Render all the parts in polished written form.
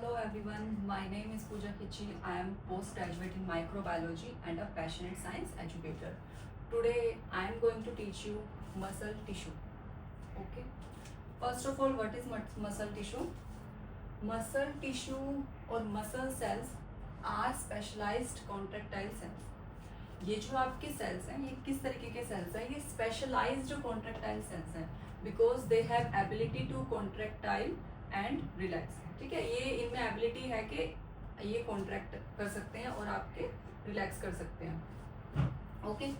Hello everyone, my name is Pooja Kichi. I am postgraduate in microbiology and a passionate science educator. Today I am going to teach you muscle tissue. Okay. First of all, what is muscle tissue? Muscle tissue or muscle cells are specialized contractile cells. ये जो आपके sales हैं ये किस तरीके के cells हैं? ये स्पेशलाइज्ड कॉन्ट्रेक्टाइल सेल्स हैं because they have ability to contractile and relax. ठीक है, ये इनमें एबिलिटी है कि ये कॉन्ट्रैक्ट कर सकते हैं और आपके रिलैक्स कर सकते हैं. ओके.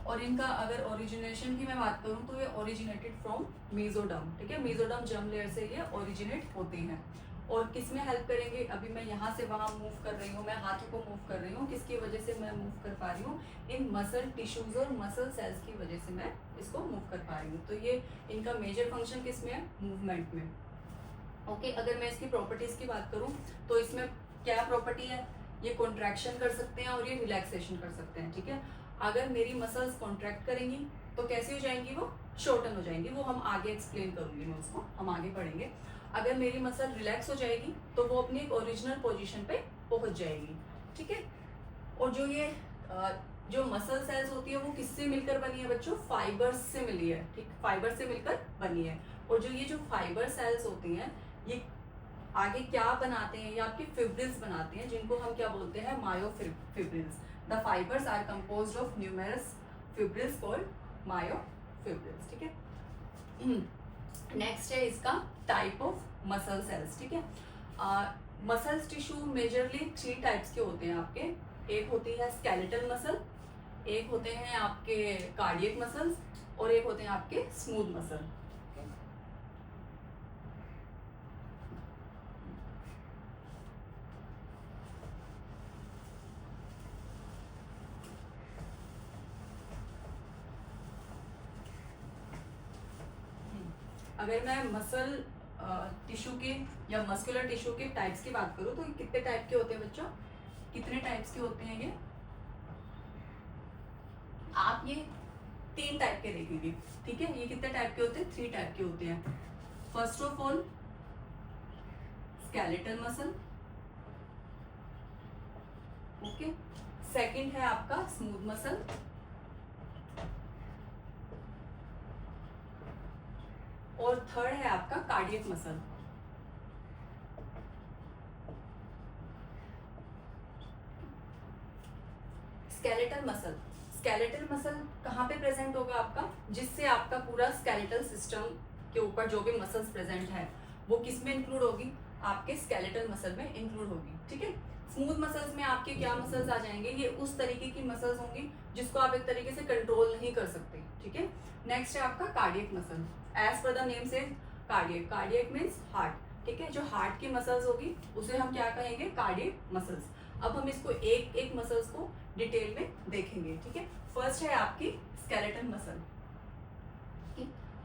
और इनका अगर ओरिजिनेशन की मैं बात करूं तो ये ओरिजिनेटेड फ्रॉम मेसोडर्म. ठीक है, मेसोडर्म जर्म लेयर से ये ओरिजिनेट होते हैं. और किस में हेल्प करेंगे? अभी मैं यहाँ से वहाँ मूव कर रही हूँ, मैं हाथों को मूव कर रही हूँ, किसकी वजह से मैं मूव कर पा रही हूँ? इन मसल टिश्यूज और मसल सेल्स की वजह से मैं इसको मूव कर पा रही हूँ. तो ये इनका मेजर फंक्शन किस में है? मूवमेंट में. ओके. अगर मैं इसकी प्रॉपर्टीज की बात करूँ तो इसमें क्या प्रॉपर्टी है? ये कॉन्ट्रैक्शन कर सकते हैं और ये रिलैक्सेशन कर सकते हैं. ठीक है, अगर मेरी मसल्स कॉन्ट्रैक्ट करेंगी तो कैसी हो जाएंगी? वो शॉर्टन हो जाएंगी. वो हम आगे एक्सप्लेन करूंगी मैं उसको, हम आगे पढ़ेंगे. अगर मेरी मसल रिलैक्स हो जाएगी तो वो अपनी एक ओरिजिनल पोजीशन पे पहुंच जाएगी. ठीक है. और जो ये जो मसल सेल्स होती है वो किससे मिलकर बनी है बच्चों? फाइबर्स से मिली है. ठीक, फाइबर से मिलकर बनी है. और जो ये जो फाइबर सेल्स होती हैं ये आगे क्या बनाते हैं? ये आपके फिब्रिल्स बनाते हैं, जिनको हम क्या बोलते हैं? Myofibrils. The fibres are composed of numerous fibrils called myofibrils. ठीक है. नेक्स्ट है इसका टाइप ऑफ मसल सेल्स. ठीक है, मसल्स टिश्यू मेजरली 3 टाइप्स के होते हैं आपके. एक होती है स्केलेटल मसल, एक होते हैं आपके कार्डियक मसल्स और एक होते हैं आपके स्मूथ मसल. अगर मैं मसल टिश्यू के या मस्कुलर टिश्यू के टाइप्स की बात करूं तो कितने टाइप के होते हैं बच्चों? कितने टाइप्स के होते हैं ये? आप ये 3 टाइप के देखेंगे. ठीक है, ये कितने टाइप के होते हैं? 3 टाइप के होते हैं. First of all skeletal muscle. Okay. Second है आपका स्मूथ मसल. और थर्ड है आपका cardiac muscle. Skeletal muscle. Skeletal muscle कहाँ पे प्रेजेंट होगा आपका? जिससे आपका पूरा स्केलेटल सिस्टम के ऊपर जो भी मसल्स प्रेजेंट है वो किस में इंक्लूड होगी? आपके स्केलेटल मसल में इंक्लूड होगी. ठीक है. स्मूथ मसल्स में आपके क्या मसल्स आ जाएंगे? ये उस तरीके की मसल्स होंगी जिसको आप एक तरीके से कंट्रोल नहीं कर सकते. ठीक है. नेक्स्ट है आपका cardiac muscle. As per the name से कार्डियक. Cardiac means heart. ठीक है, जो हार्ट की मसल्स होगी उसे हम क्या कहेंगे? Cardiac muscles. अब हम इसको एक एक मसल्स को डिटेल में देखेंगे. ठीक है. फर्स्ट है आपकी स्केलेटल मसल.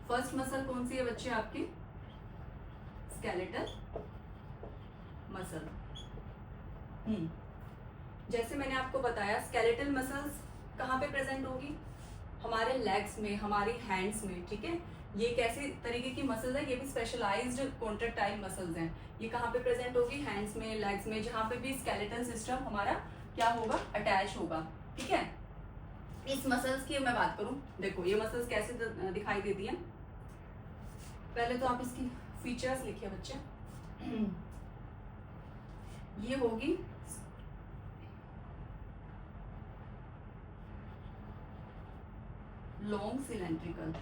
फर्स्ट मसल कौन सी है बच्चे आपकी? Skeletal muscle. जैसे मैंने आपको बताया स्केलेटल मसल्स कहाँ पे प्रेजेंट होगी? हमारे लेग्स में, हमारी हैंड्स में. ठीक है, ये कैसे तरीके की मसल्स है? ये भी स्पेशलाइज्ड कॉन्ट्रैक्टाइल मसल्स हैं. ये कहाँ पे प्रेजेंट होगी? हैंड्स में, लेग्स में, जहाँ पे भी स्केलेटल सिस्टम हमारा क्या होगा? अटैच होगा. ठीक है. इस मसल्स की मैं बात करूं, देखो ये मसल्स कैसे दिखाई देती हैं. पहले तो आप इसकी फीचर्स लिखिए बच्चे. ये होगी long cylindrical.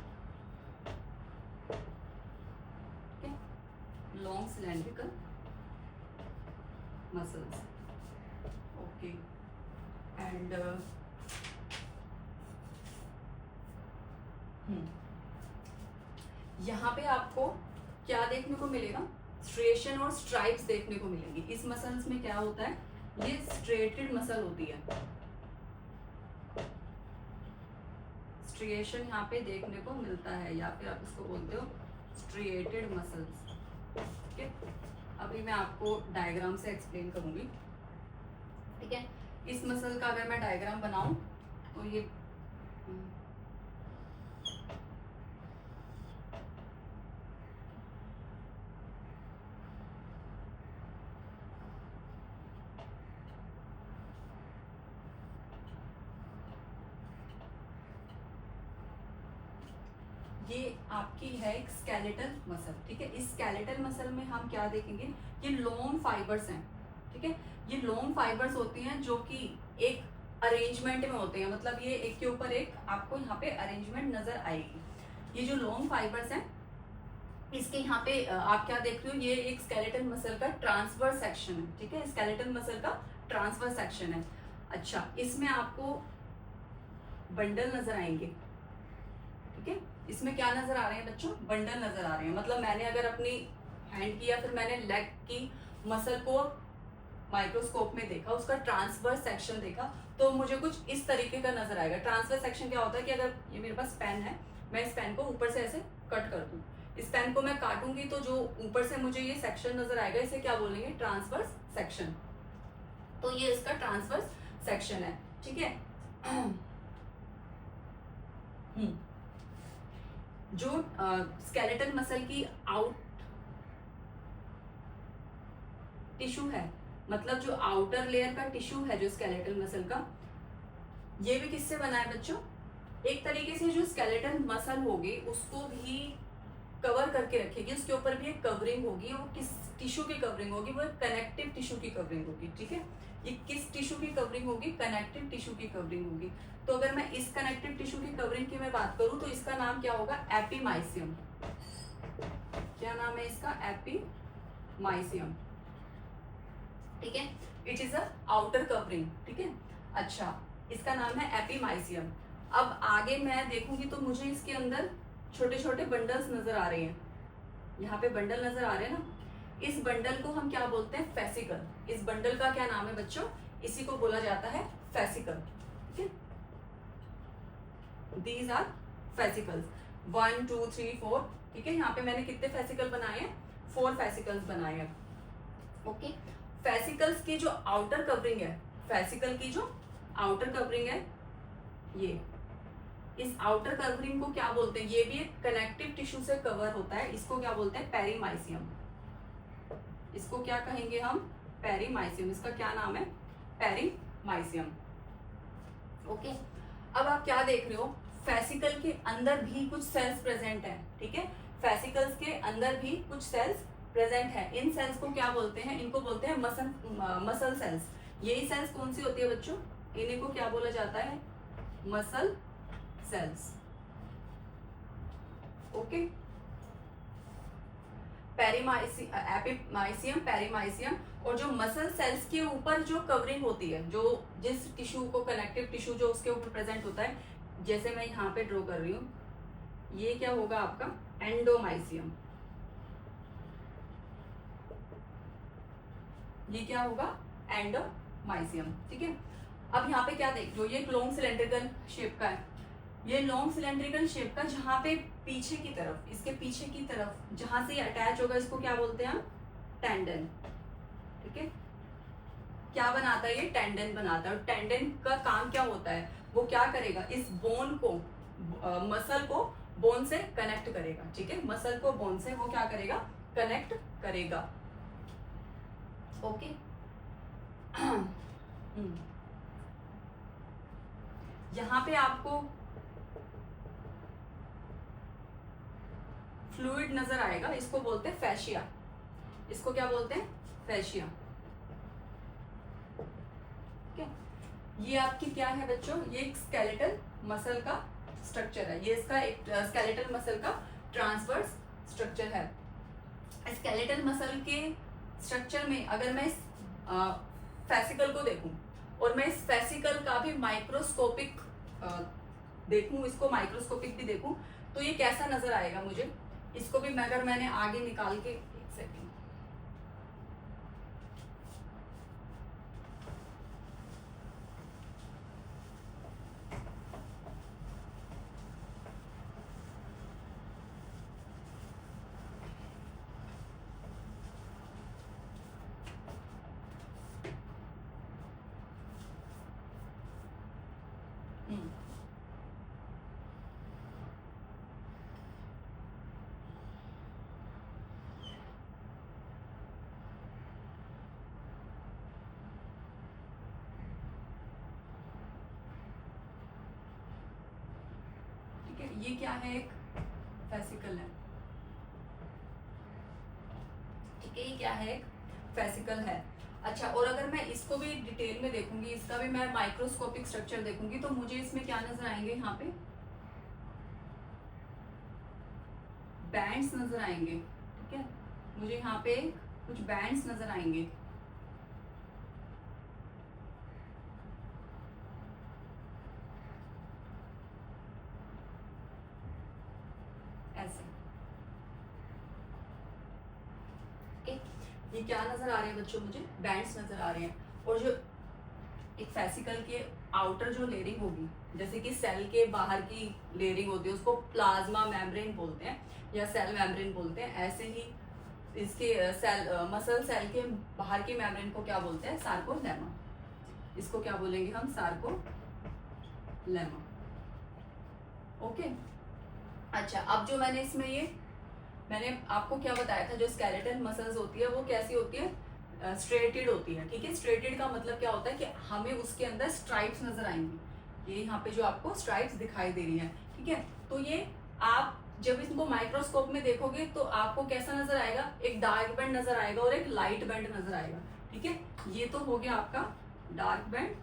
Long cylindrical muscles. Okay. And यहाँ पे आपको क्या देखने को मिलेगा? स्ट्रेशन और स्ट्राइप्स देखने को मिलेंगी. इस मसल्स में क्या होता है? ये स्ट्रेटेड मसल होती है. स्ट्रिएशन यहाँ पे देखने को मिलता है या फिर आप इसको बोलते हो स्ट्रिएटेड मसल्स. ठीक है, अभी मैं आपको डायग्राम से एक्सप्लेन करूंगी. ठीक है, इस मसल का अगर मैं डायग्राम बनाऊं तो ये ये आपकी है एक स्केलेटल मसल, ठीक है। इस स्केलेटल मसल में हम क्या देखेंगे, ये लॉन्ग फाइबर्स हैं, ठीक है। ये लॉन्ग फाइबर्स होती हैं जो कि एक अरेंजमेंट में होते हैं, मतलब ये एक के ऊपर एक आपको यहाँ पे अरेंजमेंट नजर आएगी। ये जो लॉन्ग फाइबर्स हैं, इसके यहाँ पे आप क्या देख रहे हो, ये एक स्केलेटल मसल का ट्रांसवर्स सेक्शन है, ठीक है। स्केलेटल मसल का ट्रांसवर्स सेक्शन है। अच्छा, इसमें आपको बंडल नजर आएंगे, ठीक है। इसमें क्या नजर आ रहे हैं बच्चों, बंडल नजर आ रहे हैं। मतलब मैंने अगर अपनी हैंड की या फिर मैंने लेग की मसल को माइक्रोस्कोप में देखा, उसका ट्रांसवर्स सेक्शन देखा, तो मुझे कुछ इस तरीके का नजर आएगा। ट्रांसवर्स सेक्शन क्या होता है कि अगर ये मेरे पास पेन है, मैं इस पेन को ऊपर से ऐसे कट कर दूं, इस पेन को मैं काटूंगी तो जो ऊपर से मुझे ये सेक्शन नजर आएगा, इसे क्या बोलेंगे, ट्रांसवर्स सेक्शन। तो ये इसका ट्रांसवर्स सेक्शन है, ठीक है। जो स्केलेटल मसल की आउट टिश्यू है, मतलब जो आउटर लेयर का टिश्यू है जो स्केलेटल मसल का, ये भी किससे बना है बच्चों, एक तरीके से जो स्केलेटल मसल होगी उसको भी कवर करके रखेगी, उसके ऊपर भी एक कवरिंग होगी। वो किस टिश्यू की कवरिंग होगी, वो कनेक्टिव टिश्यू की कवरिंग होगी, ठीक है। ये किस टिश्यू की कवरिंग होगी, कनेक्टिव टिश्यू की कवरिंग होगी। तो अगर मैं इस कनेक्टिव टिश्यू की कवरिंग की मैं बात करूं तो इसका नाम क्या होगा, एपीमाइसियम। क्या नाम है इसका, एपीमाइसियम, ठीक है। It is a outer covering, ठीक है। अच्छा, इसका नाम है एपीमाइसियम। अब आगे मैं देखूंगी तो मुझे इसके अंदर छोटे छोटे बंडल्स नजर आ रहे हैं, यहाँ पे बंडल नजर आ रहे हैं ना। इस बंडल को हम क्या बोलते हैं, फेसिकल। इस बंडल का क्या नाम है बच्चों, इसी को बोला जाता है फेसिकल, ठीक है। दीज आर फेसिकल्स, 1 2 3 4, ठीक है। यहाँ पे मैंने कितने फेसिकल बनाए हैं, 4 फेसिकल्स बनाए हैं, ओके। फेसिकल्स की जो आउटर कवरिंग है, फेसिकल की जो आउटर कवरिंग है, ये इस आउटर कवरिंग को क्या बोलते हैं, ये भी एक कनेक्टिव टिश्यू से कवर होता है, इसको क्या बोलते हैं, पेरीमाइसियम। इसको क्या कहेंगे हम, पेरीमाइसियम। इसका क्या नाम है, पेरीमाइसियम, ओके। अब आप क्या देख रहे हो, फेसिकल के अंदर भी कुछ सेल्स प्रेजेंट है, ठीक है। फेसिकल्स के अंदर भी कुछ सेल्स प्रेजेंट है। इन सेल्स को क्या बोलते हैं, इनको बोलते हैं मसल सेल्स। यही सेल्स कौन सी होती है बच्चों, इन्हीं को क्या बोला जाता है, muscle cells, okay. Epimysium, perimysium. और जो मसल सेल्स के ऊपर जो कवरिंग होती है, जो जिस टिश्यू को, कनेक्टिव टिश्यू जो उसके ऊपर प्रेजेंट होता है, जैसे मैं यहाँ पे ड्रॉ कर रही हूँ, ये क्या होगा आपका, एंडोमाइसियम। ये क्या होगा, एंडोमाइसियम, ठीक है। अब यहाँ पे क्या देख रहे हो, ये लॉन्ग सिलेंड्रिकल शेप का है, ये लॉन्ग सिलेंड्रिकल शेप का, जहां पे पीछे की तरफ, इसके पीछे की तरफ जहां से अटैच होगा, इसको क्या बोलते हैं हम, टेंडन, ठीक है। क्या बनाता है, ये टेंडन बनाता है। और टेंडन का काम क्या होता है, वो क्या करेगा, इस बोन को, मसल को बोन से कनेक्ट करेगा, ठीक है। मसल को बोन से वो क्या करेगा, कनेक्ट करेगा, ओके। यहाँ पे आपको फ्लूइड नजर आएगा, इसको बोलते हैं फैशिया। इसको क्या बोलते हैं, फैशिया, ठीक है। ये आपकी क्या है बच्चों, ये एक स्केलेटल मसल का स्ट्रक्चर है, ये इसका एक स्केलेटल मसल का ट्रांसवर्स स्ट्रक्चर है। स्केलेटल मसल के स्ट्रक्चर में अगर मैं इस फेसिकल को देखूं और मैं इस फेसिकल का भी माइक्रोस्कोपिक देखूं, इसको माइक्रोस्कोपिक भी देखूं, तो ये कैसा नजर आएगा मुझे, इसको भी अगर मैंने आगे निकाल के, एक सेकेंड, ये क्या है, एक फेसिकल है, ठीक है, ये क्या है, फेसिकल है। अच्छा, और अगर मैं इसको भी डिटेल में देखूंगी, इसका भी मैं माइक्रोस्कोपिक स्ट्रक्चर देखूंगी, तो मुझे इसमें क्या नजर आएंगे, यहाँ पे बैंड्स नजर आएंगे, ठीक है, मुझे यहाँ पे कुछ बैंड्स नजर आएंगे। ऐसे, ठीक, ये क्या नजर आ रहे हैं बच्चों, मुझे बैंड्स नजर आ रहे हैं। और जो एक फेसिकल के आउटर जो लेयरिंग होगी, जैसे कि सेल के बाहर की लेयरिंग होती है, उसको प्लाज्मा मेम्ब्रेन बोलते हैं या सेल मेम्ब्रेन बोलते हैं। ऐसे ही इसके सेल मसल सेल के बाहर की मेम्ब्रेन को क्या बोलते हैं, सार्कोलेमा। इसको क्या बोलेंगे हम, सार्कोलेमा। ओके। अच्छा, अब जो मैंने आपको क्या बताया था, जो स्केलेटल मसल्स होती है वो कैसी होती है, स्ट्रेटेड होती है, ठीक है। स्ट्रेटेड का मतलब क्या होता है कि हमें उसके अंदर स्ट्राइप्स नजर आएंगी, ये यहाँ पे जो आपको स्ट्राइप्स दिखाई दे रही है, ठीक है। तो ये आप जब इसको माइक्रोस्कोप में देखोगे तो आपको कैसा नजर आएगा, एक डार्क बैंड नजर आएगा और एक लाइट बैंड नजर आएगा, ठीक है। ये तो हो गया आपका डार्क बैंड,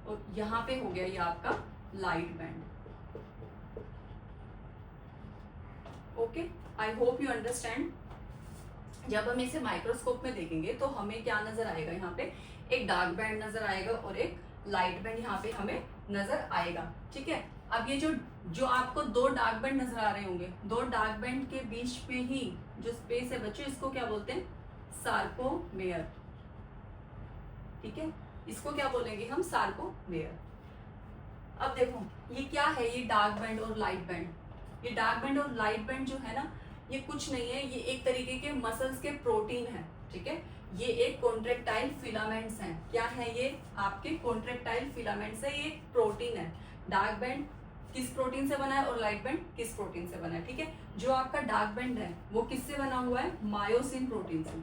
और यहाँ पे हो गया ये आपका light band. Okay, I hope you understand. जब हम इसे माइक्रोस्कोप में देखेंगे तो हमें क्या नजर आएगा, यहाँ पे एक डार्क बैंड नजर आएगा और एक लाइट बैंड यहाँ पे हमें नजर आएगा, ठीक है। अब ये जो जो आपको दो डार्क बैंड नजर आ रहे होंगे, दो डार्क बैंड के बीच पे ही जो स्पेस है बच्चों, इसको क्या बोलते हैं, सार्कोमेयर, ठीक है। इसको क्या बोलेंगे हम, सार्कोमेयर। अब देखो ये क्या है, ये डार्क बैंड और लाइट बैंड। ये डार्क बैंड और लाइट बैंड जो है ना, ये कुछ नहीं है, ये एक तरीके के मसल्स के प्रोटीन है, ठीक है। ये एक कॉन्ट्रेक्टाइल फिलामेंट्स हैं। क्या है ये, आपके कॉन्ट्रेक्टाइल फिलामेंट्स है, ये एक प्रोटीन है। डार्क बैंड किस प्रोटीन से बना है और लाइट बैंड किस प्रोटीन से बना है, ठीक है। जो आपका डार्क बैंड है वो किससे बना हुआ है, मायोसिन प्रोटीन से।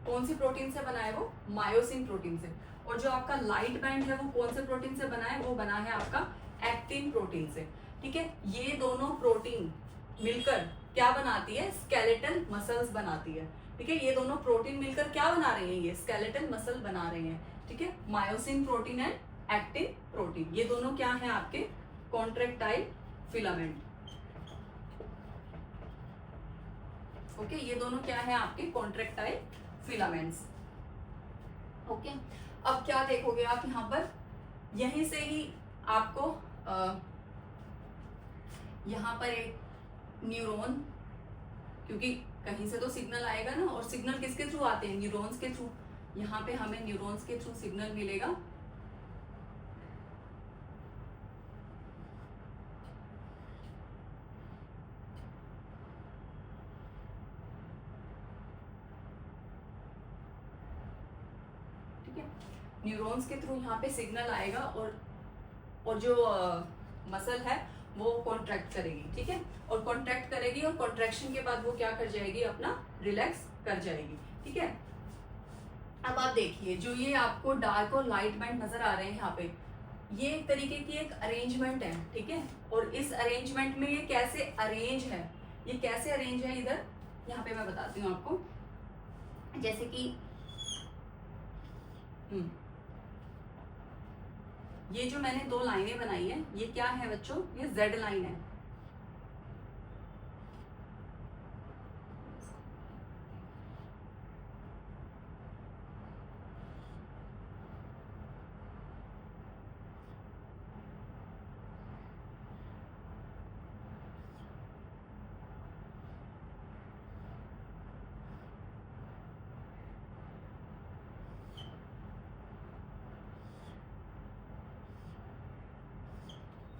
कौन सी प्रोटीन से बना है वो, मायोसिन प्रोटीन से। और जो आपका लाइट बैंड है वो कौन से प्रोटीन से बना है, वो बना है आपका एक्टिन प्रोटीन से, ठीक है। ये दोनों प्रोटीन मिलकर क्या बनाती है, स्केलेटल मसल्स बनाती है, ठीक है। ये दोनों प्रोटीन मिलकर क्या बना रहे हैं, ये स्केलेटल मसल बना रहे हैं, ठीक है। Myosin protein and actin protein, ये दोनों क्या है आपके कॉन्ट्रेक्टाइल फिलामेंट। ओके, ये दोनों क्या है आपके कॉन्ट्रेक्टाइल फिलामेंट्स। ओके, अब क्या देखोगे आप यहाँ पर, यहीं से ही आपको यहाँ पर एक न्यूरॉन, क्योंकि कहीं से तो सिग्नल आएगा ना, और सिग्नल किसके थ्रू आते हैं, न्यूरॉन्स के थ्रू। यहाँ पे हमें न्यूरॉन्स के थ्रू सिग्नल मिलेगा, ठीक है। न्यूरॉन्स के थ्रू यहाँ पे सिग्नल आएगा, और जो मसल है वो कॉन्ट्रैक्ट करेगी, ठीक है। और कॉन्ट्रैक्ट करेगी और कॉन्ट्रैक्शन के बाद वो क्या कर जाएगी, अपना रिलैक्स कर जाएगी, ठीक है। अब आप देखिए, जो ये आपको डार्क और लाइट बैंड नजर आ रहे हैं यहाँ पे, ये एक तरीके की एक अरेंजमेंट है, ठीक है। और इस अरेंजमेंट में ये कैसे अरेंज है, ये कैसे अरेंज है, इधर यहाँ पे मैं बताती हूँ आपको। जैसे कि ये जो मैंने दो लाइनें बनाई हैं, ये क्या है बच्चों, ये जेड लाइन है,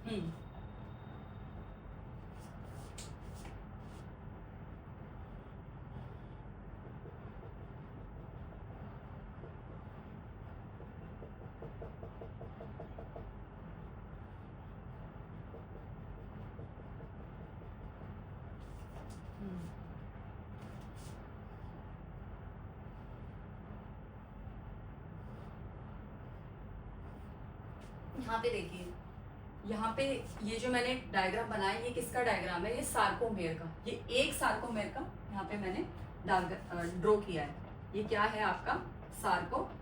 हम्म, यहाँ पे देखिए, यहाँ पे ये जो मैंने डायग्राम बनाया ये किसका डायग्राम है, ये सार्कोमेयर का, ये एक सार्कोमेयर का यहाँ पे मैंने ड्रॉ किया है। ये क्या है आपका सार्कोमेयर,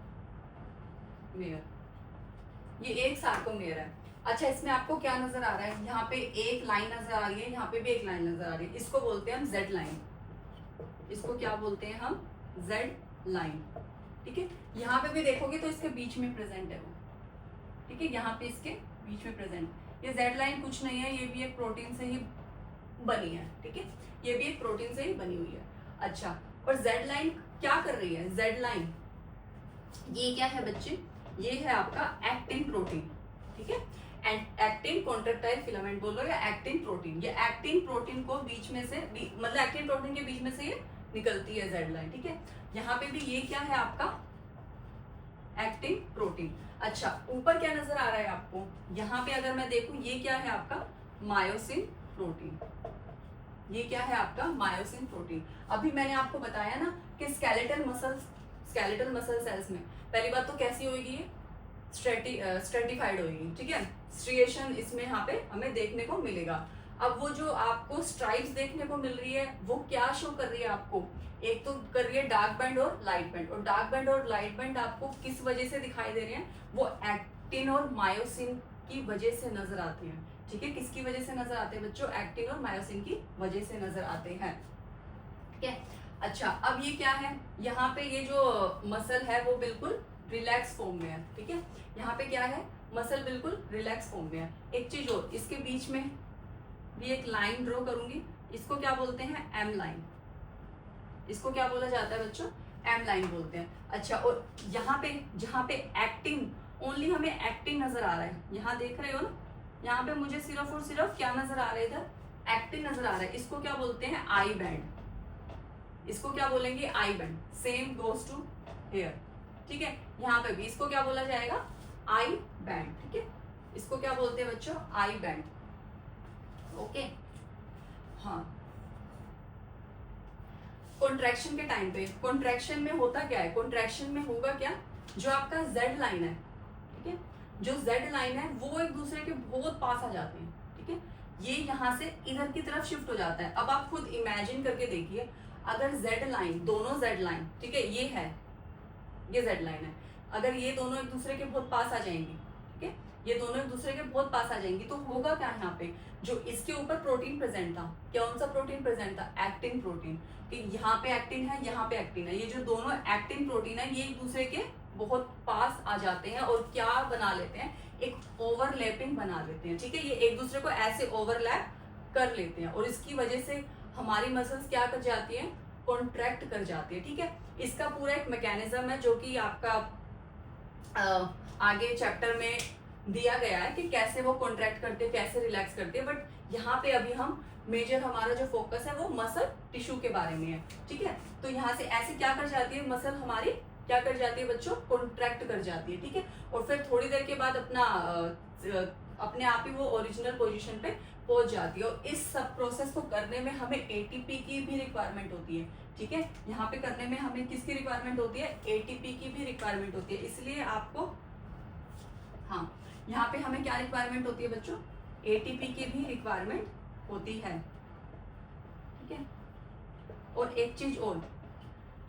ये एक सार्कोमेयर है। अच्छा, इसमें आपको क्या नजर आ रहा है, यहाँ पे एक लाइन नजर आ रही है, यहाँ पे भी एक लाइन नजर आ रही है, इसको बोलते हैं हम जेड लाइन, इसको क्या बोलते हैं हम, जेड लाइन। ठीक है, यहाँ पे भी देखोगे तो इसके बीच में प्रेजेंट है वो, ठीक है, यहाँ पे इसके बीच में प्रेजेंट। ये जेड लाइन कुछ नहीं है, ये भी एक प्रोटीन से ही बनी है, ठीक है, ये भी एक प्रोटीन से ही बनी हुई है। अच्छा, और जेड लाइन क्या कर रही है, जेड लाइन ये क्या है बच्चे, ये है आपका एक्टिन प्रोटीन, ठीक है, एक्टिन कॉन्ट्रेक्टाइल फिलामेंट बोल लो या एक्टिन प्रोटीन, ये एक्टिन प्रोटीन को बीच में से मतलब एक्टिन प्रोटीन के बीच में से ये निकलती है जेड लाइन, ठीक है। यहाँ पे भी ये क्या है आपका एक्टिन प्रोटीन। अच्छा, ऊपर क्या नजर आ रहा है आपको, यहाँ पे अगर मैं देखूं ये क्या है आपका मायोसिन प्रोटीन, ये क्या है आपका मायोसिन प्रोटीन। अभी मैंने आपको बताया ना कि स्केलेटल मसल सेल्स में पहली बात तो कैसी होगी, स्ट्रेटिफाइड होगी, ठीक है, स्ट्रिएशन इसमें यहाँ पे हमें देखने को मिलेगा। अब वो जो आपको स्ट्राइप्स देखने को मिल रही है वो क्या शो कर रही है आपको, एक तो कर रही है डार्क बैंड और लाइट बैंड, और डार्क बैंड और लाइट बैंड आपको किस वजह से दिखाई दे रहे हैं, वो एक्टिन और मायोसिन की वजह से नजर आती हैं, ठीक है, किसकी वजह से नजर आते हैं बच्चों, एक्टिन और मायोसिन की वजह से नजर आते हैं, ठीक है। अच्छा, अब ये क्या है, यहाँ पे ये जो मसल है वो बिल्कुल रिलैक्स फॉर्म में है, ठीक है, यहाँ पे क्या है, मसल बिल्कुल रिलैक्स फॉर्म में है। एक चीज और, इसके बीच में भी एक लाइन ड्रॉ करूंगी, इसको क्या बोलते हैं, एम लाइन, इसको क्या बोला जाता है बच्चों, एम लाइन बोलते हैं। अच्छा, और यहाँ पे जहाँ पे एक्टिन, ओनली हमें एक्टिन नजर आ रहा है, यहाँ देख रहे हो ना, यहाँ पे मुझे सिर्फ और सिर्फ क्या नजर आ रहा है, इधर एक्टिन नजर आ रहा है, इसको क्या बोलते हैं, आई बैंड, इसको क्या बोलेंगे, I band. Same goes to here, ठीक है, यहाँ पे भी इसको क्या बोला जाएगा, आई बैंड, ठीक है, इसको क्या बोलते हैं बच्चों, आई बैंड, ओके। हाँ, कॉन्ट्रैक्शन के टाइम पे, कॉन्ट्रैक्शन में होता क्या है, कॉन्ट्रैक्शन में होगा क्या, जो आपका जेड लाइन है, ठीक है, जो जेड लाइन है वो एक दूसरे के बहुत पास आ जाते हैं, ठीक है, ये यहाँ से इधर की तरफ शिफ्ट हो जाता है। अब आप खुद इमेजिन करके देखिए, अगर जेड लाइन, दोनों जेड लाइन, ठीक है, ये है, ये जेड लाइन है, अगर ये दोनों एक दूसरे के बहुत पास आ जाएंगी, ठीक है, ये दोनों एक दूसरे के बहुत पास आ जाएंगी, तो होगा क्या यहाँ पे, जो इसके ऊपर प्रोटीन प्रेजेंट था, कौन सा प्रोटीन प्रेजेंट था, एक्टिन प्रोटीन, कि यहाँ पे एक्टिन है, यहाँ पे एक्टिन है, ये जो दोनों एक्टिन प्रोटीन है ये एक दूसरे के बहुत पास आ जाते हैं और क्या बना लेते हैं, एक ओवरलैपिंग बना लेते हैं, ठीक है, ये एक दूसरे को ऐसे ओवरलैप कर लेते हैं और इसकी वजह से हमारी मसल्स क्या कर जाती हैं, कॉन्ट्रैक्ट कर जाती है, ठीक है। इसका पूरा एक मैकेनिज्म है जो कि आपका आगे चैप्टर में दिया गया है कि कैसे वो कॉन्ट्रैक्ट करते हैं, कैसे रिलैक्स करते हैं, बट यहाँ पे अभी हम मेजर हमारा जो फोकस है वो मसल टिश्यू के बारे में है, ठीक है। तो यहाँ से ऐसे क्या कर जाती है मसल हमारी, क्या कर जाती है बच्चों, कॉन्ट्रैक्ट कर जाती है, ठीक है, और फिर थोड़ी देर के बाद अपने आप ही वो ओरिजिनल पोजीशन पे पहुंच जाती है। और इस सब प्रोसेस को करने में हमें एटीपी की भी रिक्वायरमेंट होती है, ठीक है, यहाँ पे करने में हमें किसकी रिक्वायरमेंट होती है, एटीपी की भी रिक्वायरमेंट होती है, इसलिए आपको, हाँ, यहाँ पे हमें क्या रिक्वायरमेंट होती है बच्चों, एटीपी की भी रिक्वायरमेंट होती है, ठीक है। और एक चीज और,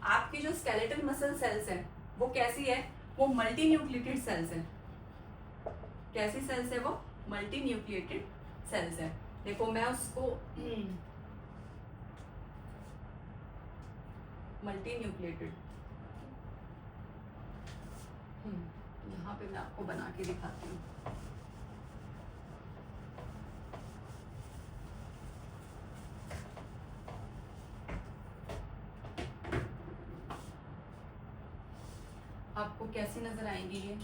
आपकी जो स्केलेटल मसल सेल्स है वो कैसी है, वो मल्टी न्यूक्लिएटेड सेल्स है, कैसी सेल्स है वो, मल्टी न्यूक्लिएटेड सेल्स है। देखो मैं उसको मल्टी न्यूक्लिएटेड, यहाँ पे मैं आपको बना के दिखाती हूँ, आपको कैसी नजर आएंगी ये,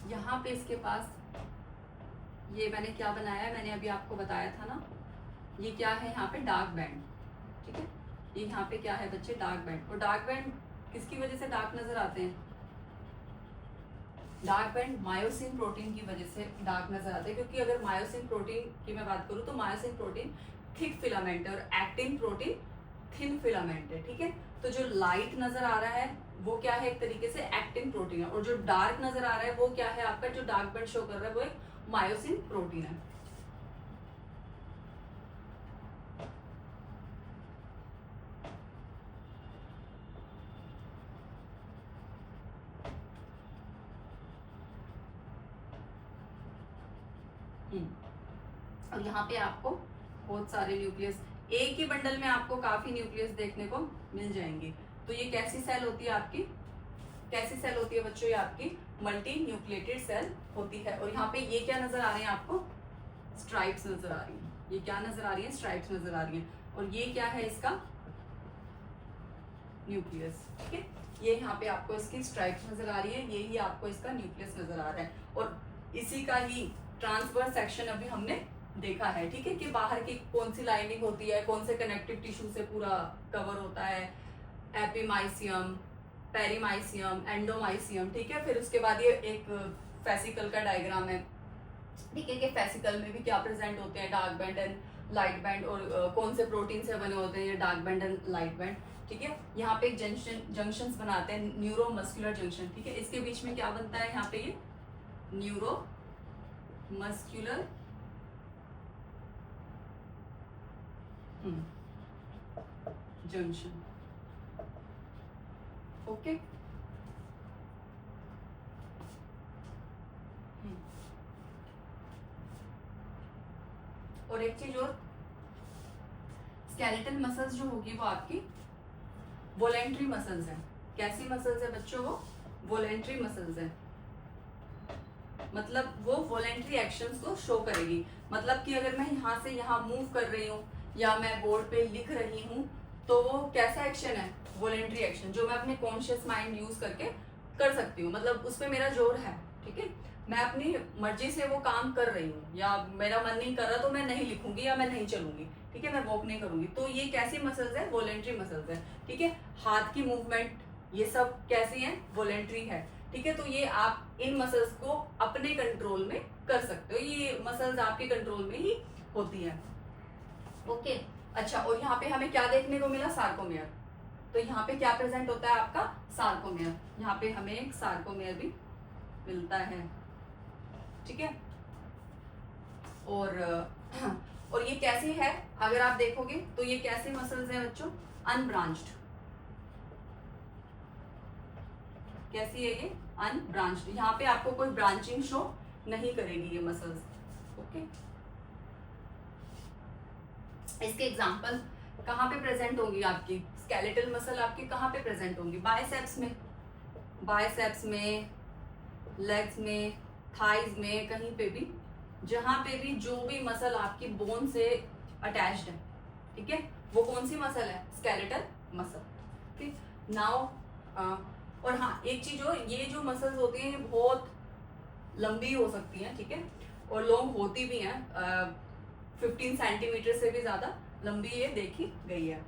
यहाँ पे इसके पास ये मैंने क्या बनाया है, मैंने अभी आपको बताया था ना, ये क्या है यहाँ पे डार्क बैंड, ठीक है। ये यहाँ पे क्या है बच्चे, डार्क बैंड। और डार्क बैंड किसकी वजह से डार्क नजर आते हैं? डार्क बैंड मायोसिन प्रोटीन की वजह से डार्क नजर आते हैं, क्योंकि अगर मायोसिन प्रोटीन की मैं बात करूँ तो मायोसिन प्रोटीन थिक फिलामेंट है और एक्टिन प्रोटीन थिन फिलामेंट है, ठीक है। तो जो लाइट नजर आ रहा है वो क्या है, एक तरीके से एक्टिन प्रोटीन है, और जो डार्क नजर आ रहा है वो क्या है आपका, जो डार्क बैंड शो कर रहा है वो एक मायोसिन प्रोटीन है। और यहाँ पे आपको बहुत सारे न्यूक्लियस, एक ही बंडल में आपको काफी न्यूक्लियस देखने को मिल जाएंगे। तो ये कैसी सेल होती है आपकी, कैसी सेल होती है बच्चों, ये आपकी मल्टी न्यूक्लिएटेड सेल होती है। और यहाँ पे ये क्या नजर आ रहे हैं आपको, स्ट्राइप्स नजर आ रही हैं। ये क्या नजर आ रही है, स्ट्राइप्स नजर आ रही हैं। और ये क्या है इसका न्यूक्लियस, ठीक है। ये यहाँ पे आपको इसकी स्ट्राइप्स नजर आ रही है, ये ही आपको इसका न्यूक्लियस नजर आ रहा है। और इसी का ही ट्रांसवर्स सेक्शन अभी हमने देखा है, ठीक है, कि बाहर की कौन सी लाइनिंग होती है, कौन से कनेक्टिव टिश्यू से पूरा कवर होता है, एपिमाइसियम, पेरीमाइसियम, एंडोमाइसियम, ठीक है। फिर उसके बाद ये एक फेसिकल का डायग्राम है, ठीक है, कि फेसिकल में भी क्या प्रेजेंट होते हैं, dark band and light band, और कौन से प्रोटीन से बने होते हैं ये dark band and light band, ठीक है। यहाँ पे एक जंक्शंस बनाते हैं, न्यूरो मस्कुलर जंक्शन, ठीक है। इसके बीच में क्या बनता है यहाँ पे, ये न्यूरो मस्कुलर जंक्शन, ओके। और एक चीज और, स्केलेटल मसल्स जो होगी वो आपकी वॉलेंट्री मसल्स हैं। कैसी मसल्स है बच्चों, वो वॉलेंट्री मसल्स है, मतलब वो वॉलेंट्री एक्शंस को शो करेगी। मतलब कि अगर मैं यहाँ से यहाँ मूव कर रही हूँ या मैं बोर्ड पे लिख रही हूँ, तो वो कैसा एक्शन है, वॉलेंट्री एक्शन, जो मैं अपने कॉन्शियस माइंड यूज करके कर सकती हूँ। मतलब उस पर मेरा जोर है, ठीक है, मैं अपनी मर्जी से वो काम कर रही हूँ, या मेरा मन नहीं कर रहा तो मैं नहीं लिखूंगी या मैं नहीं चलूंगी, ठीक है, मैं वॉक नहीं करूंगी। तो ये कैसी मसल्स है, वॉलेंट्री मसल्स है, ठीक है। हाथ की मूवमेंट, ये सब कैसी है, वॉलेंट्री है, ठीक है। तो ये आप इन मसल्स को अपने कंट्रोल में कर सकते हो, ये मसल्स आपके कंट्रोल में ही होती है, ओके। अच्छा, और यहाँ पे हमें क्या देखने को मिला, सार्कोमेयर। तो यहाँ पे क्या प्रेजेंट होता है आपका, सार्कोमेयर। यहाँ पे हमें एक सार्कोमेयर भी मिलता है, ठीक है। और ये कैसी है, अगर आप देखोगे तो ये कैसे मसल्स हैं बच्चों, अनब्रांच्ड। कैसी है ये, अनब्रांच्ड। यहाँ पे आपको कोई ब्रांचिंग शो नहीं करेगी ये मसल्स, ओके। इसके एग्जांपल कहाँ पे प्रेजेंट होंगी आपकी, स्केलेटल मसल आपकी कहाँ पे प्रेजेंट होंगी, बाइसेप्स में, बाइसेप्स में, लेग्स में, थाइज में, कहीं पे भी, जहां पे भी जो भी मसल आपकी बोन से अटैच्ड है, ठीक है, वो कौन सी मसल है, स्केलेटल मसल, ठीक। नाउ और हाँ, एक चीज और, ये जो मसल्स होती हैं ये बहुत लंबी हो सकती हैं, ठीक है, और लॉन्ग होती भी हैं, 15 सेंटीमीटर से भी ज्यादा लंबी ये देखी गई है,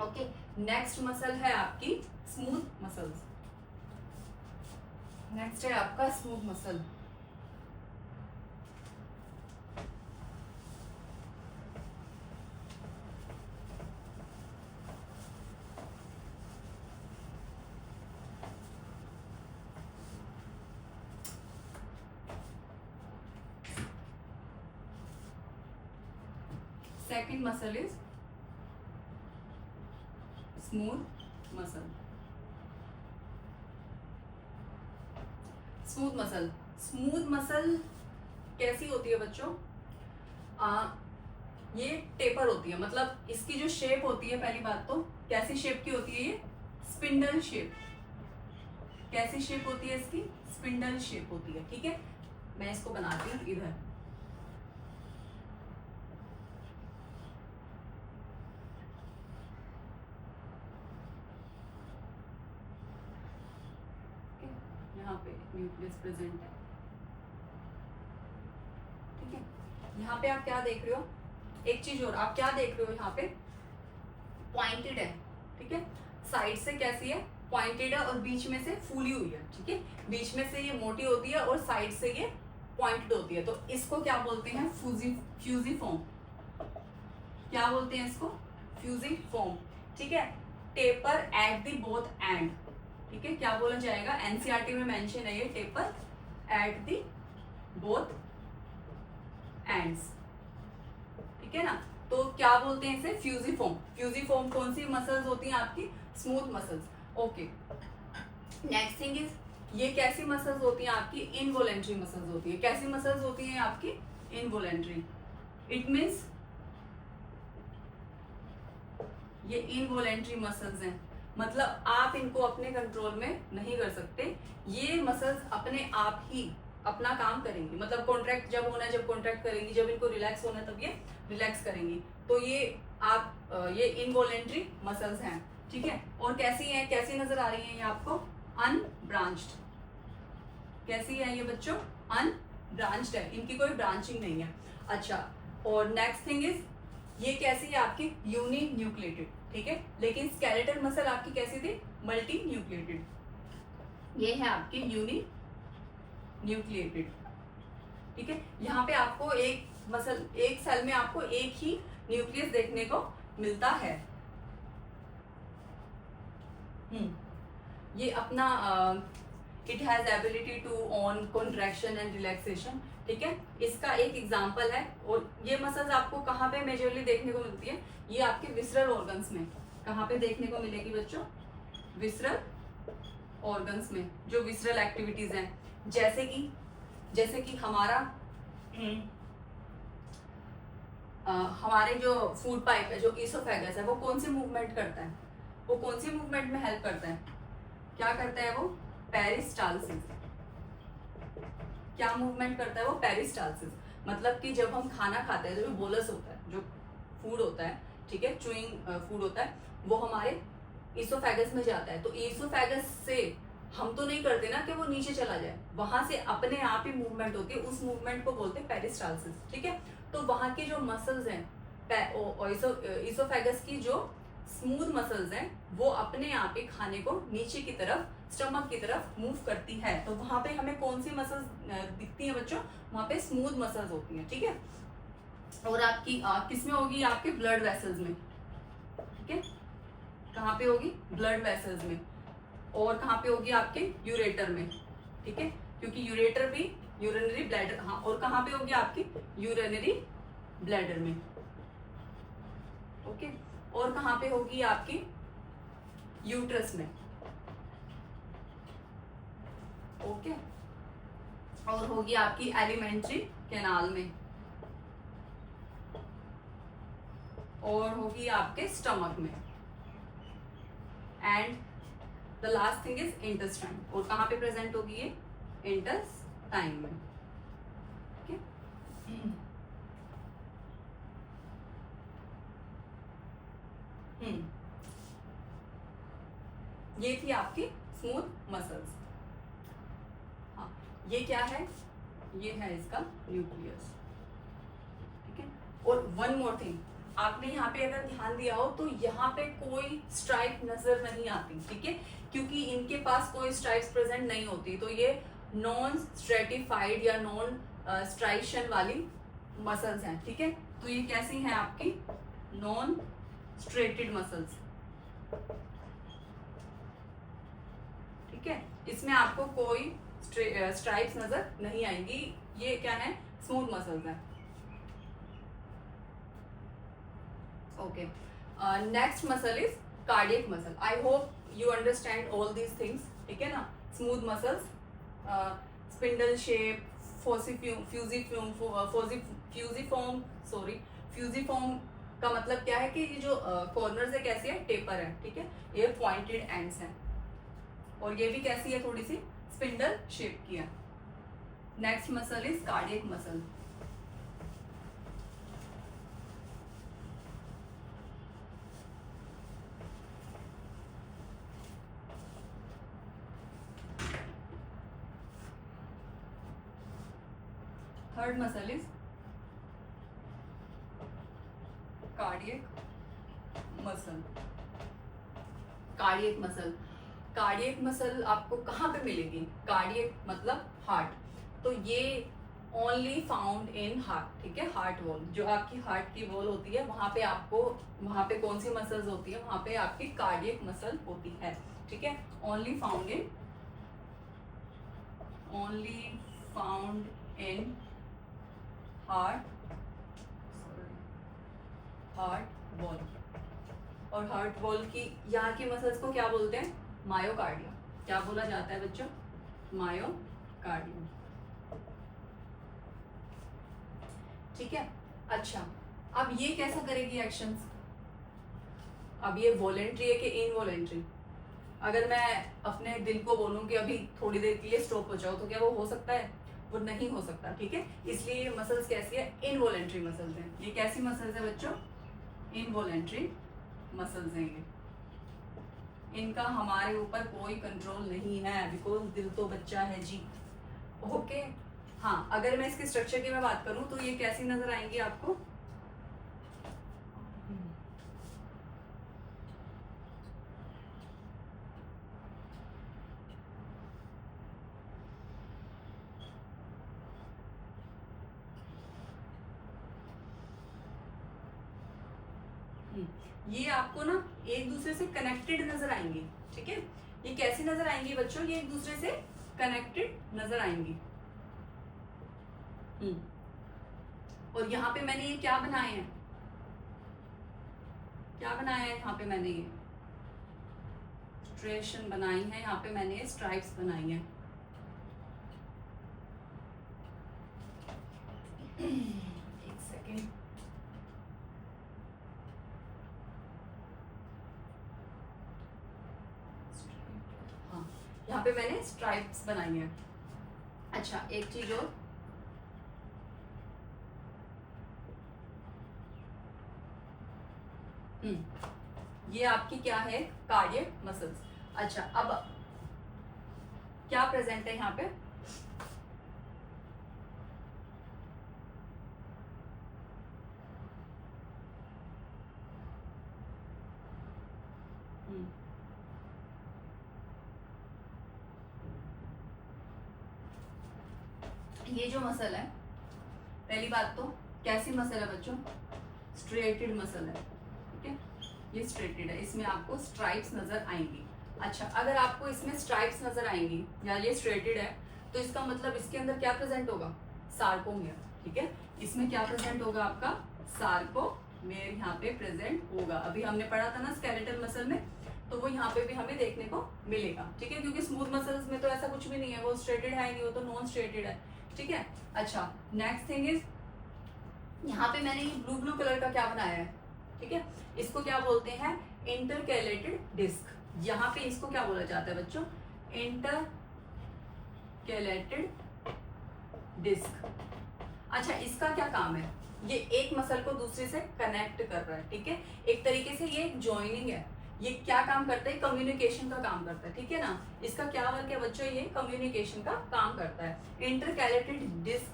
ओके। नेक्स्ट मसल है आपकी स्मूथ मसल्स। नेक्स्ट है आपका smooth muscle. Second muscle is smooth muscle. Smooth muscle, smooth muscle कैसी होती है बच्चों, ये टेपर होती है, मतलब इसकी जो शेप होती है, पहली बात तो कैसी शेप की होती है, ये स्पिंडल शेप। कैसी शेप होती है इसकी, स्पिंडल शेप होती है, ठीक है। मैं इसको बनाती हूँ इधर, यहाँ पे न्यूक्लियस प्रेजेंट है, ठीक है। यहाँ पे आप क्या देख रहे हो, एक चीज और आप क्या देख रहे हो, यहाँ पे पॉइंटेड है, ठीक है। साइड से कैसी है, पॉइंटेड है और बीच में से फूली हुई है, ठीक है। बीच में से ये मोटी होती है और साइड से ये पॉइंटेड होती है, तो इसको क्या बोलते हैं, फ्यूजिफॉर्म। क्या बोलते हैं इसको, फ्यूजिफॉर्म, ठीक है। Taper at the both and, ठीक है। क्या बोला जाएगा, एनसीईआरटी में मेंशन है ये, taper at the both ends, ठीक है ना। तो क्या बोलते हैं इसे, फ्यूजिफॉर्म। फ्यूजिफॉर्म कौन सी मसल्स होती हैं आपकी, smooth muscles, okay. Next thing is, ये कैसी मसल्स होती हैं आपकी, इनवॉलेंट्री मसल्स होती है। कैसी मसल्स होती हैं आपकी, इनवॉलेंट्री। इट मीन्स ये इनवॉलेंट्री मसल्स हैं, मतलब आप इनको अपने कंट्रोल में नहीं कर सकते। ये मसल्स अपने आप ही अपना काम करेंगी, मतलब कॉन्ट्रैक्ट जब होना है जब कॉन्ट्रैक्ट करेंगी, जब इनको रिलैक्स होना है तब ये रिलैक्स करेंगी। तो ये आप ये इनवॉलेंट्री मसल्स हैं, ठीक है। और कैसी हैं, कैसी नजर आ रही हैं ये आपको, अनब्रांच्ड। कैसी है ये बच्चों, अनब्रांच्ड है, इनकी कोई ब्रांचिंग नहीं है। अच्छा, और नेक्स्ट थिंग इज, ये कैसी है आपकी, यूनी न्यूक्लिएटेड, ठीक है। लेकिन स्केलेटल मसल आपकी कैसी थी, मल्टी न्यूक्लिएटेड। ये है आपकी यूनी न्यूक्लिएटेड, ठीक है। यहाँ पे आपको एक मसल, एक सेल में आपको एक ही न्यूक्लियस देखने को मिलता है। ये अपना it has ability to on contraction and relaxation, ठीक है। इसका एक एग्जांपल है। और ये मसल्स आपको कहाँ पे मेजरली देखने को मिलती है, ये आपके विसरल ऑर्गन्स में। कहाँ पे देखने को मिलेगी बच्चों, विसरल ऑर्गन्स में, जो विसरल एक्टिविटीज हैं, जैसे कि हमारे जो फूड पाइप है, जो ईसोफेगस है, वो कौन सी मूवमेंट करता है, वो कौन सी मूवमेंट में हेल्प करता है, क्या करता है वो, पेरिस्टालसिस। क्या मूवमेंट करता है वो, पेरिस्टालसिस। मतलब कि जब हम खाना खाते हैं, जो बोलस होता है, जो फूड होता है, ठीक है, चूइंग फूड होता है, वो हमारे ईसोफेगस में जाता है। तो ईसोफेगस से हम तो नहीं करते ना कि वो नीचे चला जाए, वहां से अपने आप ही मूवमेंट होती है, उस मूवमेंट को बोलते हैं पेरिस्टालसिस, ठीक है। तो वहां के जो मसल्स हैं, ईसोफेगस की जो स्मूथ मसल्स हैं, वो अपने आप ही खाने को नीचे की तरफ, स्टमक की तरफ मूव करती है। तो वहां पे हमें कौन सी मसल्स दिखती हैं बच्चों, वहां पे स्मूथ मसल्स होती हैं, ठीक है। और आपकी किसमें होगी, आपके ब्लड वेसल्स में, ठीक है। कहाँ पे होगी, ब्लड वेसल्स में। और कहाँ पे होगी, आपके यूरेटर में, ठीक है, क्योंकि यूरेटर भी यूरिनरी ब्लैडर, हाँ। और कहाँ पे होगी आपकी, यूरिनरी ब्लैडर में, ओके। और कहाँ पे होगी आपकी, यूट्रस में, ओके। और होगी आपकी एलिमेंट्री कैनाल में, और होगी आपके स्टमक में, and the last thing is intestine. और कहाँ पे प्रेजेंट होगी ये, इंटेस्टाइन में, ओके। ये थी आपकी स्मूथ मसल्स। हाँ, ये क्या है, ये है इसका न्यूक्लियस, ठीक है। और वन मोर थिंग, आपने यहाँ पे अगर ध्यान दिया हो तो यहाँ पे कोई स्ट्राइप नजर नहीं आती, ठीक है, क्योंकि इनके पास कोई स्ट्राइप्स प्रेजेंट नहीं होती। तो ये नॉन स्ट्रेटिफाइड या नॉन स्ट्राइशन वाली मसल्स हैं, ठीक है। तो ये कैसी हैं आपकी, नॉन स्ट्रेटेड मसल्स, ठीक है। इसमें आपको कोई स्ट्राइप्स नजर नहीं आएंगी। ये क्या है, स्मूथ मसल्स हैं, okay. Next muscle is cardiac muscle. I hope you understand all these things, ठीक है ना। Smooth muscles, spindle shape, fusiform का मतलब क्या है कि ये जो कॉर्नर्स है कैसी है, टेपर है, ठीक है। ये पॉइंटेड एंड्स हैं, और ये भी कैसी है, थोड़ी सी स्पिंडल शेप की है। Next muscle is cardiac muscle. Third muscle is cardiac muscle. Cardiac muscle, cardiac muscle आपको कहाँ पे मिलेगी? कार्डियक मतलब हार्ट, तो ये ओनली फाउंड इन हार्ट, ठीक है। हार्ट वॉल, जो आपकी हार्ट की वॉल होती है वहां पे आपको, वहां पे कौन सी मसल्स होती है? वहां पे आपकी कार्डियक मसल होती है, ठीक है। Only found in heart wall. और हार्ट वॉल की यहाँ की मसल्स को क्या बोलते हैं? मायोकार्डियम। क्या बोला जाता है बच्चों? मायोकार्डियम, ठीक है। अच्छा, अब ये कैसा करेगी एक्शंस? अब ये वॉलेंट्री है कि इनवॉलेंट्री? अगर मैं अपने दिल को बोलूं कि अभी थोड़ी देर के लिए स्टॉप हो जाओ, तो क्या वो हो सकता है? वो नहीं हो सकता, ठीक है। इसलिए ये मसल्स कैसी है? इनवॉलेंट्री मसल्स हैं। ये कैसी मसल्स है बच्चों? इनवॉलेंट्री मसल्स हैं ये। इनका हमारे ऊपर कोई कंट्रोल नहीं है, बिकॉज दिल तो बच्चा है जी, ओके। हाँ, अगर मैं इसके स्ट्रक्चर की मैं बात करूं तो ये कैसी नजर आएंगी आपको? ये आपको ना एक दूसरे से कनेक्टेड नजर आएंगी, ठीक है। ये कैसी नजर आएंगी बच्चों? ये एक दूसरे से कनेक्टेड नजर आएंगी। और यहाँ पे मैंने ये क्या बनाए हैं? क्या बनाया है यहाँ पे? मैंने ये स्ट्रेशन बनाई है, यहाँ पे मैंने ये स्ट्राइप्स बनाई है। एक सेकेंड, हाँ, यहाँ पे मैंने स्ट्राइप्स बनाई है। अच्छा, एक चीज और, ये आपकी क्या है? Cardiac muscles. अच्छा, अब क्या प्रेजेंट है यहाँ पे? ये जो मसल है, पहली बात तो कैसी मसल है बच्चों? स्ट्रेटेड मसल है, ठीक है। ये स्ट्रेटेड है, इसमें आपको स्ट्राइप्स नजर आएंगी। अच्छा, अगर आपको इसमें स्ट्राइप्स नजर आएंगी या ये स्ट्रेटेड है, तो इसका मतलब इसके अंदर क्या प्रेजेंट होगा? सार्कोमियर, ठीक है। इसमें क्या प्रेजेंट होगा? आपका सार्कोमियर यहाँ पे प्रेजेंट होगा। अभी हमने पढ़ा था ना स्केलेटल मसल में, तो वो यहाँ पे भी हमें देखने को मिलेगा, ठीक है। क्योंकि स्मूथ मसल्स में तो ऐसा कुछ भी नहीं है, वो स्ट्रेटेड है नहीं, वो तो नॉन स्ट्रेटेड है, ठीक है। अच्छा, नेक्स्ट थिंग इज, यहाँ पे मैंने ये ब्लू ब्लू कलर का क्या बनाया है, ठीक है। इसको क्या बोलते हैं? Intercalated disc. यहाँ पे इसको क्या बोला जाता है बच्चों? Intercalated disc. अच्छा, इसका क्या काम है? ये एक मसल को दूसरे से कनेक्ट कर रहा है, ठीक है। एक तरीके से ये ज्वाइनिंग है। ये क्या काम करता है? कम्युनिकेशन का काम करता है, ठीक है ना। इसका क्या वर्क है बच्चों? ये कम्युनिकेशन का काम करता है। इंटरकैलेटेड डिस्क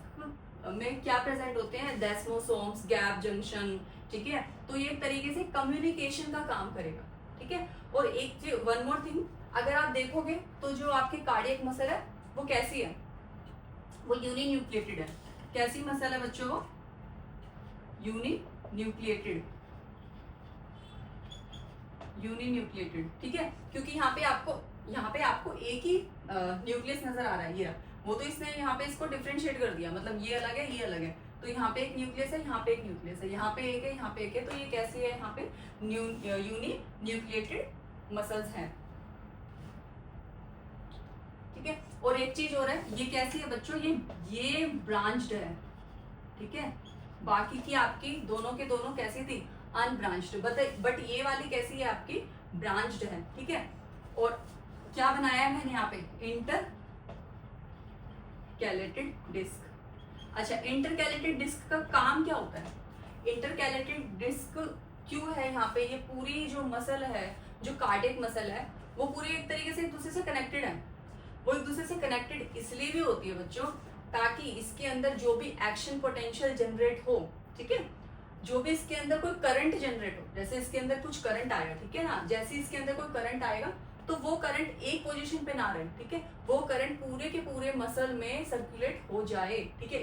में क्या प्रेजेंट होते हैं? डेस्मोसोम्स, गैप जंक्शन, ठीक है। तो ये एक तरीके से कम्युनिकेशन का काम करेगा, ठीक है। और एक वन मोर थिंग, अगर आप देखोगे तो जो आपकी कार्डियक मसल है वो कैसी है? वो यूनिन्यूक्लिएटेड है। कैसी मसल है बच्चों? वो यूनिन्यूक्लिएटेड, ठीक है। क्योंकि यहाँ पे आपको एक ही न्यूक्लियस नजर आ रहा है, ये वो तो इसने यहाँ पे इसको डिफरेंशिएट कर दिया, मतलब ये अलग है, ये अलग है। तो यहाँ पे एक न्यूक्लियस है, यहाँ पे एक न्यूक्लियस है, यहाँ पे एक है, यहाँ पे एक है। तो ये कैसी है? यहाँ पे यूनिन्यूक्लिएटेड मसल्स हैं, ठीक है। और एक चीज और है, ये कैसी है बच्चों? ये ब्रांच्ड है, ठीक है। बाकी की आपकी दोनों के दोनों कैसी थी? अनब्रांच्ड, बट ये वाली कैसी है? आपकी ब्रांच्ड है, ठीक है। और क्या बनाया है मैंने यहाँ पे? Intercalated disc. अच्छा, इंटरकैलेटेड डिस्क का काम क्या होता है? इंटरकैलेटेड डिस्क क्यों है यहाँ पे? ये पूरी जो मसल है, जो कार्डियक मसल है, वो पूरी एक तरीके से एक दूसरे से कनेक्टेड है। वो एक दूसरे से कनेक्टेड इसलिए भी होती है बच्चों, ताकि इसके अंदर जो भी एक्शन पोटेंशियल जनरेट हो, ठीक है, जो भी इसके अंदर कोई करंट जनरेट हो, जैसे इसके अंदर कुछ करंट आएगा, ठीक है ना, जैसे इसके अंदर कोई करंट आएगा तो वो करंट एक पोजीशन पे ना रहे, ठीक है, वो करंट पूरे के पूरे मसल में सर्कुलेट हो जाए, ठीक है,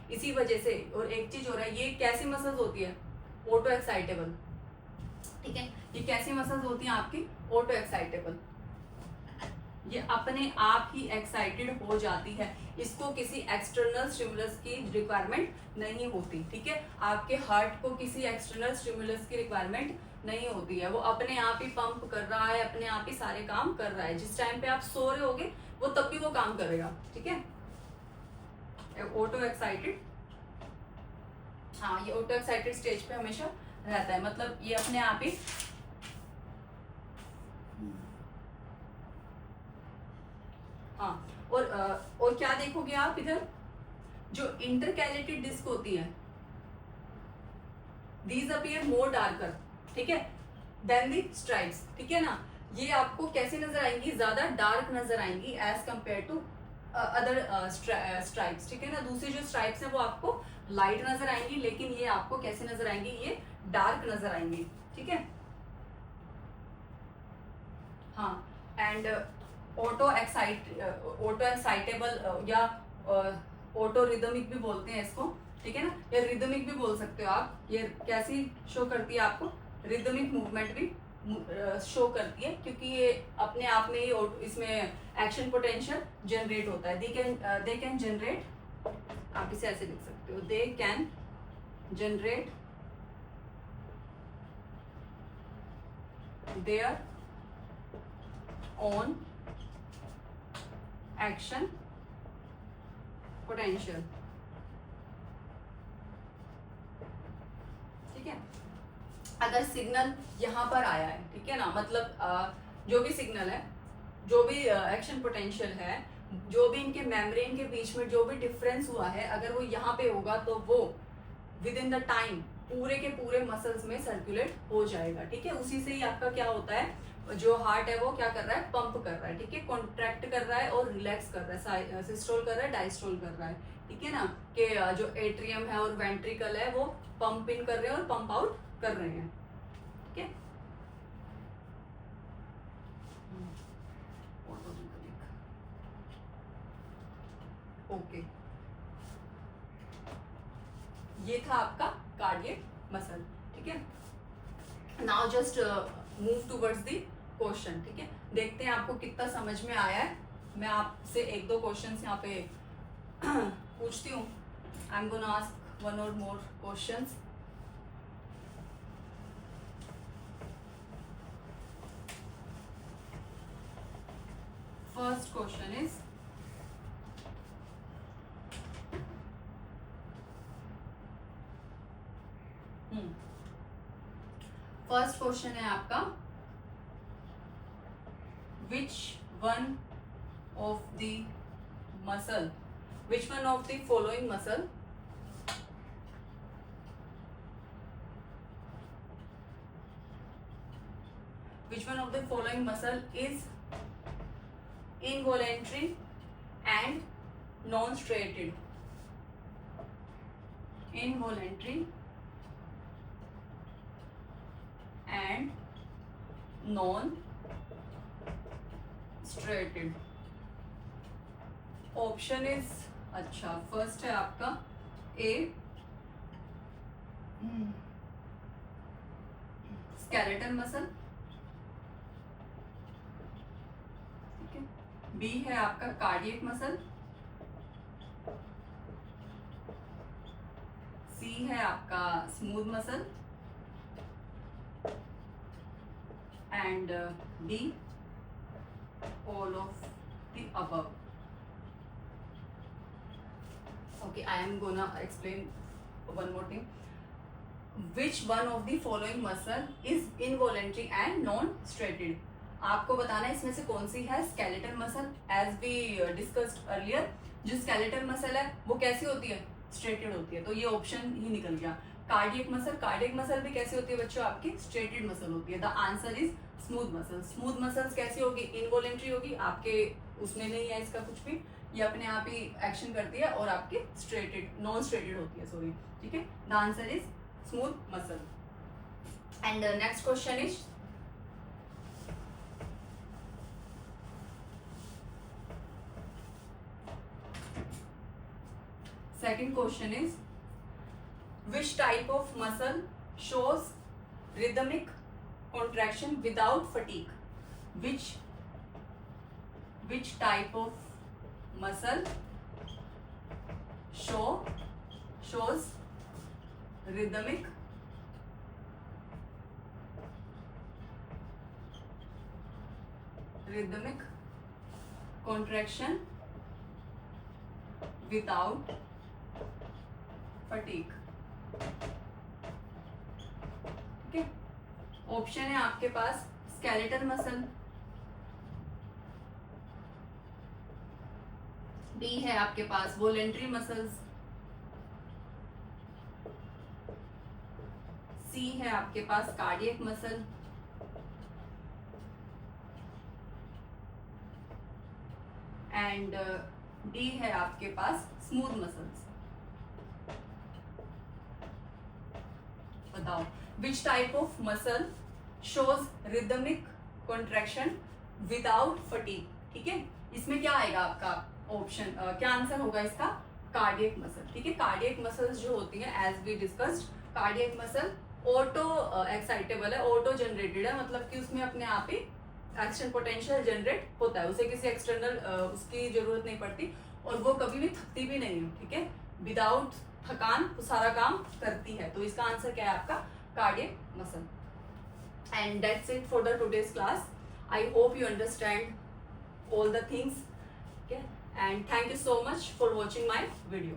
इसी वजह से। और एक चीज हो रहा है, ये कैसी मसल्स होती है, ऑटो एक्साइटेबल, ठीक है, ये कैसी मसल्स होती हैं आपकी, ऑटो एक्साइटेबल, ये अपने आप ही एक्साइटेड हो जाती है, इसको किसी एक्सटर्नल स्टिमुलस की रिक्वायरमेंट नहीं होती, ठीक है, आपके हार्ट को किसी एक्सटर्नल स्टिमुलस की रिक्वायरमेंट नहीं होती है, वो अपने आप ही पंप कर रहा है, अपने आप ही सारे काम कर रहा है, जिस टाइम पे आप सो रहे होगे वो तब भी वो काम करेगा, ठीक है, ऑटो एक्साइटेड, हाँ, ये ऑटो एक्साइटेड स्टेज पे हमेशा रहता है, मतलब ये अपने आप ही हाँ। और क्या देखोगे आप इधर, जो इंटरकैलेटेड डिस्क होती है, दीज अपीयर मोर डार्कर, ठीक है, देन दी स्ट्राइप्स, ठीक है ना, ये आपको कैसे नजर आएंगी, ज्यादा डार्क नजर आएंगी as compare to other stripes, ठीक है ना, दूसरी जो स्ट्राइप्स है वो आपको लाइट नजर आएंगी, लेकिन ये आपको कैसे नजर आएंगी, ये डार्क नजर आएंगी, ठीक है, हाँ। एंड ऑटो एक्साइटेबल या ऑटो रिदमिक भी बोलते हैं इसको, ठीक है ना, या रिदमिक भी बोल सकते हो आप, ये कैसी शो करती है आपको, रिदमिक मूवमेंट भी शो करती है, क्योंकि ये अपने आप में ही इसमें एक्शन पोटेंशियल जनरेट होता है, दे कैन जनरेट, आप इसे ऐसे लिख सकते हो, they can generate there on action potential, ठीक है, अगर सिग्नल यहाँ पर आया है, ठीक है ना, मतलब जो भी सिग्नल है, जो भी एक्शन पोटेंशियल है, जो भी इनके मेम्ब्रेन के बीच में जो भी डिफरेंस हुआ है, अगर वो यहाँ पे होगा तो वो विद इन द टाइम पूरे के पूरे मसल्स में सर्कुलेट हो जाएगा, ठीक है, उसी से ही आपका क्या होता है, जो हार्ट है वो क्या कर रहा है, पंप कर रहा है, ठीक है, कॉन्ट्रैक्ट कर रहा है और रिलैक्स कर रहा है, सिस्टोल कर रहा है, डायस्टोल कर रहा है, ठीक है ना, कि जो एट्रियम है और वेंट्रिकल है वो पंप इन कर रहे हैं और पंप आउट कर रहे हैं, ठीक है, ओके, ये था आपका कार्डियक मसल, ठीक है, now just move towards the question, ठीक है, देखते हैं आपको कितना समझ में आया है, मैं आपसे एक दो क्वेश्चंस यहाँ पे पूछती हूँ, I am gonna ask one or more questions, first question is, first question है आपका, which one of the muscle, which one of the following muscle which one of the following muscle is involuntary and non-striated, involuntary and non-striated, option is, अच्छा first है आपका ए skeletal muscle, ठीक है, B है आपका cardiac muscle, सी है आपका smooth muscle and D all of the above. Okay, I am gonna explain one more thing. Which one of the following muscle is involuntary and non-striated? आपको बताना है इसमें से कौन सी है skeletal muscle, as we discussed earlier. जो skeletal muscle है वो कैसी होती है, straighted होती है, तो ये ऑप्शन ही निकल गया। कार्डियक मसल भी कैसी होती है बच्चों, आपकी स्ट्रेटेड मसल होती है। The answer is smooth muscle. Smooth muscles कैसी होगी, इनवॉलेंट्री होगी, आपके उसमें नहीं है इसका कुछ भी, ये अपने आप ही एक्शन करती है और आपकी स्ट्रेटेड नॉन स्ट्रेटेड होती है, सॉरी, ठीक है। The answer is smooth muscle. And next question is second question is, which type of muscle shows rhythmic contraction without fatigue? Which type of muscle shows rhythmic contraction without fatigue? ठीक है, option है आपके पास skeletal muscle, B है आपके पास voluntary muscles, सी है आपके पास cardiac muscle, and D है आपके पास स्मूथ मसल्स। बताओ, which type of muscle shows rhythmic contraction without fatigue? ठीक है, इसमें क्या आएगा आपका ऑप्शन, क्या आंसर होगा इसका? Cardiac muscle. ठीक है, कार्डियक मसल्स जो होती है as we discussed, cardiac muscle auto excitable है, ऑटो जनरेटेड है, मतलब कि उसमें अपने आप ही एक्शन पोटेंशियल जनरेट होता है, उसे किसी एक्सटर्नल उसकी जरूरत नहीं पड़ती और वो कभी भी थकती भी नहीं है। ठीक है, विदाउट थकान वो सारा काम करती है, तो इसका आंसर क्या है आपका? Cardiac muscle. And that's it for the today's class. I hope you understand all the things, okay, and thank you so much for watching my video.